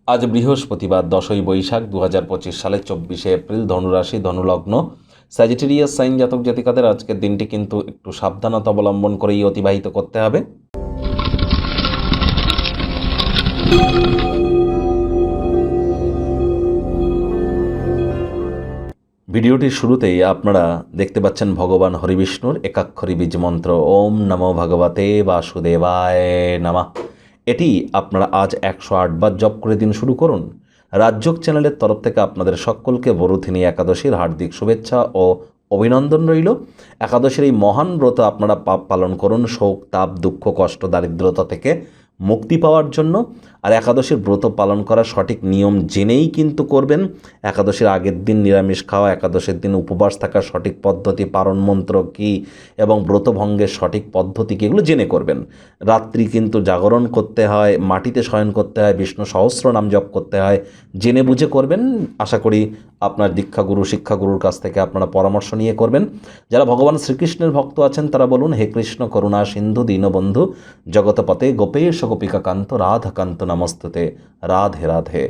আজ বৃহস্পতিবার 10ই বৈশাখ 2025 সালের 24শে এপ্রিল, ধনুরাশি, ধনুলগ্ন, স্যাজিটেরিয়াস সাইন জাতক জাতিকাদের আজকের দিনটি কিন্তু একটু সাবধানতা অবলম্বন করেই অতিবাহিত করতে হবে। ভিডিওটির শুরুতেই আপনারা দেখতে পাচ্ছেন ভগবান হরিবিষ্ণুর একাক্ষরী বীজ মন্ত্র ওম নমো ভগবতে বাসুদেবায় নমঃ। এটি আপনারা আজ 108 বার জপ করে দিন শুরু করুন। রাজযোগ চ্যানেলের তরফ থেকে আপনাদের সকলকে বরুথিনী একাদশীর হার্দিক শুভেচ্ছা ও অভিনন্দন রইল। একাদশীর এই মহান ব্রত আপনারা পালন করুন শোক, তাপ, দুঃখ, কষ্ট, দারিদ্রতা থেকে মুক্তি পাওয়ার জন্য। আর একাদশীর ব্রত পালন করার সঠিক নিয়ম জেনেই কিন্তু করবেন। একাদশীর আগের দিন নিরামিষ খাওয়া, একাদশীর দিন উপবাস থাকার সঠিক পদ্ধতি, পারণ মন্ত্র কী এবং ব্রতভঙ্গের সঠিক পদ্ধতি কী, এগুলো জেনে করবেন। রাত্রি কিন্তু জাগরণ করতে হয়, মাটিতে শয়ন করতে হয়, বিষ্ণু সহস্র নাম জপ করতে হয়, জেনে বুঝে করবেন। আশা করি আপনার দীক্ষাগুরু, শিক্ষাগুরুর কাছ থেকে আপনারা পরামর্শ নিয়ে করবেন। যারা ভগবান শ্রীকৃষ্ণের ভক্ত আছেন তারা বলুন, হে কৃষ্ণ করুণা সিন্ধু দীনবন্ধু জগতপতে গোপেশ গোপিকাকান্ত রাধাকান্ত নমস্তুতে, রাধে রাধে।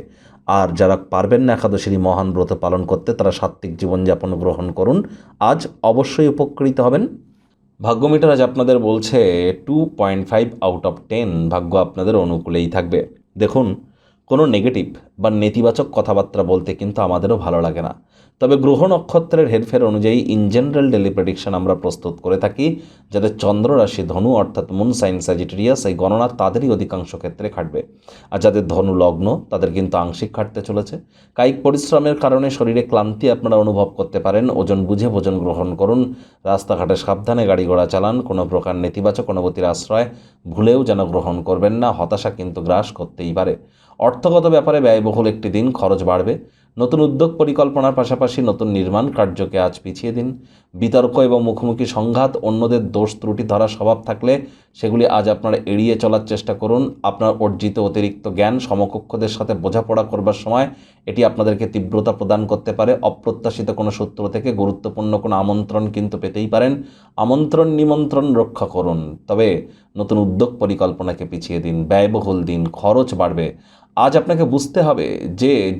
আর যারা পারবেন না একাদশীর মহান ব্রত পালন করতে, তারা সাত্ত্বিক জীবনযাপন গ্রহণ করুন, আজ অবশ্যই উপকৃত হবেন। ভাগ্য মিটার আজ আপনাদের বলছে 2.5 আউট অফ 10 ভাগ্য আপনাদের অনুকূলেই থাকবে। দেখুন, কোনো নেগেটিভ বা নেতিবাচক কথাবার্তা বলতে কিন্তু আমাদেরও ভালো লাগে না, তবে গ্রহ নক্ষত্রের হেরফের অনুযায়ী ইন জেনারেল ডেলি প্রেডিকশন আমরা প্রস্তুত করে থাকি। যাদের চন্দ্র রাশি ধনু অর্থাৎ মুন সাইন স্যাজিটেরিয়াস, এই গণনা তাদেরই অধিকাংশ ক্ষেত্রে খাটবে। আর যাদের ধনু লগ্ন তাদের কিন্তু আংশিক খাটতে চলেছে। কায়িক পরিশ্রমের কারণে শরীরে ক্লান্তি আপনারা অনুভব করতে পারেন। ওজন বুঝে ভোজন গ্রহণ করুন। রাস্তাঘাটে সাবধানে গাড়ি ঘোড়া চালান। কোনো প্রকার নেতিবাচক অনুভূতির আশ্রয় ভুলেও যেন গ্রহণ করবেন না, হতাশা কিন্তু গ্রাস করতেই পারে। অর্থগত ব্যাপারে ব্যয়বহুল একটি দিন, খরচ বাড়বে। নতুন উদ্যোগ পরিকল্পনার পাশাপাশি নতুন নির্মাণ কার্যকে আজ পিছিয়ে দিন। বিতর্ক এবং মুখোমুখি সংঘাত, অন্যদের দোষ ত্রুটি ধরা স্বভাব থাকলে সেগুলি আজ আপনারা এড়িয়ে চলার চেষ্টা করুন। আপনার অর্জিত অতিরিক্ত জ্ঞান সমকক্ষদের সাথে বোঝাপড়া করবার সময় এটি আপনাদেরকে তীব্রতা প্রদান করতে পারে। অপ্রত্যাশিত কোনো সূত্র থেকে গুরুত্বপূর্ণ কোনো আমন্ত্রণ কিন্তু পেতেই পারেন। আমন্ত্রণ নিমন্ত্রণ রক্ষা করুন, তবে নতুন উদ্যোগ পরিকল্পনাকে পিছিয়ে দিন। ব্যয়বহুল দিন, খরচ বাড়বে। আজ আপনাকে বুঝতে হবে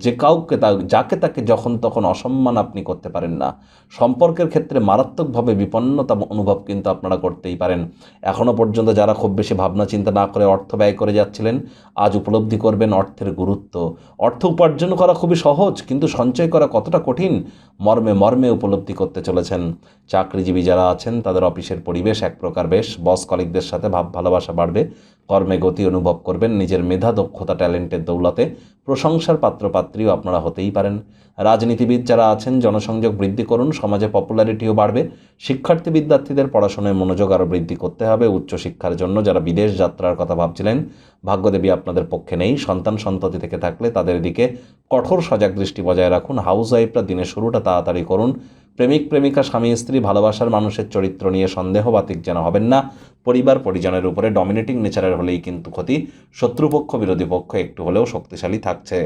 যে কাউকে যাকে তাকে যখন তখন অসম্মান আপনি করতে পারেন না। সম্পর্কের ক্ষেত্রে মারাত্মকভাবে বিপন্নতা অনুভব কিন্তু আপনারা করতেই পারেন। এখনও পর্যন্ত যারা খুব বেশি ভাবনা চিন্তা না করে অর্থ ব্যয় করে যাচ্ছিলেন, আজ উপলব্ধি করবেন অর্থের গুরুত্ব। অর্থ উপার্জন করা খুবই সহজ, কিন্তু সঞ্চয় করা কতটা কঠিন মর্মে মর্মে উপলব্ধি করতে চলেছেন। চাকরিজীবী যারা আছেন তাদের অফিসের পরিবেশ এক প্রকার বেশ। বস কলিগদের সাথে ভাব ভালোবাসা বাড়বে। কর্মে গতি অনুভব করবেন। নিজের মেধা, দক্ষতা, ট্যালেন্টের দৌলতে প্রশংসার পাত্রপাত্রীও আপনারা হতেই পারেন। রাজনীতিবিদ যারা আছেন জনসংযোগ বৃদ্ধি করুন, সমাজে পপুলারিটিও বাড়বে। শিক্ষার্থী বিদ্যার্থীদের পড়াশোনায় মনোযোগ আরও বৃদ্ধি করতে হবে। উচ্চশিক্ষার জন্য যারা বিদেশ যাত্রার কথা ভাবছিলেন, ভাগ্যদেবী আপনাদের পক্ষে নেই। সন্তান সন্ততি থেকে থাকলে তাদের দিকে কঠোর সজাগ দৃষ্টি বজায় রাখুন। হাউস ওয়াইফরা দিনের শুরুটা তাড়াতাড়ি করুন। প্রেমিক প্রেমিকা, স্বামী স্ত্রী, ভালোবাসার মানুষের চরিত্র নিয়ে সন্দেহবাতিক যেন হবেন না। পরিবার পরিজনের উপরে ডমিনেটিং নেচারের হলেই কিন্তু ক্ষতি। শত্রুপক্ষ বিরোধী পক্ষ একটু হলেও শক্তিশালী থাকছে।